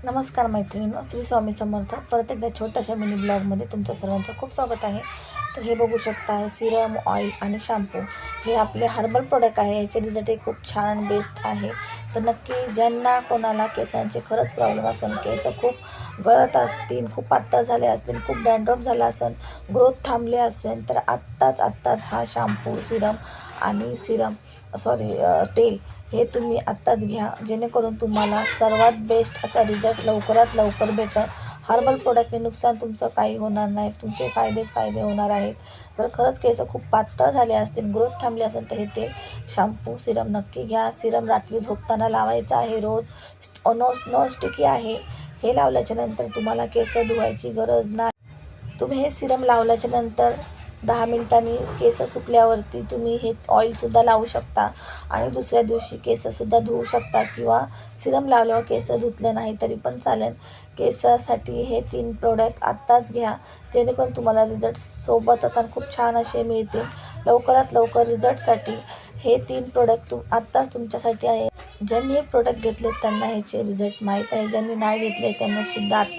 नमस्कार मैत्रिणींनो, श्री स्वामी समर्थ. परत एकदा छोट्याशा मिनी ब्लॉगमध्ये तुमचं सर्वांचं खूप स्वागत आहे. तर हे बघू शकता आहे सिरम, ऑइल आणि शॅम्पू. हे आपले हर्बल प्रोडक्ट आहे. याचे रिझल्ट हे खूप छान आणि बेस्ट आहे. तर नक्की ज्यांना कोणाला केसांचे खरंच प्रॉब्लेम असेल, केस खूप गळत असतील, खूप पातळ झाले असतील, खूप डॅन्ड्रफ झाला असेल, ग्रोथ थांबले असेल, तर आत्ताच हा शॅम्पू, सिरम आणि तेल हे तुम्ही आत्ताच घ्या, जेणेकरून तुम्हाला सर्वात बेस्ट असा रिझल्ट लवकरात लवकर भेटेल. हर्बल प्रोडक्टने नुकसान तुमचं काही होणार नाही, तुमचे फायदे होणार आहेत. जर खरंच केस खूप पातळ झाले असतील, ग्रोथ थांबली असेल, तर हे तेल, शॅम्पू, सिरम नक्की घ्या. सिरम रात्री झोपताना लावायचं आहे रोज. नॉन स्टिकी आहे. हे लावल्याच्या नंतर तुम्हाला केस धुवायची गरज नाही. तुम्ही हे सिरम लावल्याच्या नंतर 10 मिनिटांनी केस सुकल्यावरती तुम्ही हे ऑइलसुद्धा लावू शकता आणि दुसऱ्या दिवशी केससुद्धा धुवू शकता, किंवा सिरम लावल्यावर केस धुतले नाही तरी पण चालेल. केसासाठी हे 3 प्रोडक्ट आत्ताच घ्या, जेणेकरून तुम्हाला रिझल्ट सोबत खूप छान असे मिळतील. लवकरात लवकर रिझल्टसाठी हे 3 प्रोडक्ट आत्ताच तुमच्यासाठी आहे. ज्यांनी हे प्रोडक्ट घेतले त्यांना ह्याचे रिझल्ट माहीत आहे, ज्यांनी नाही घेतले त्यांनासुद्धा आत्ता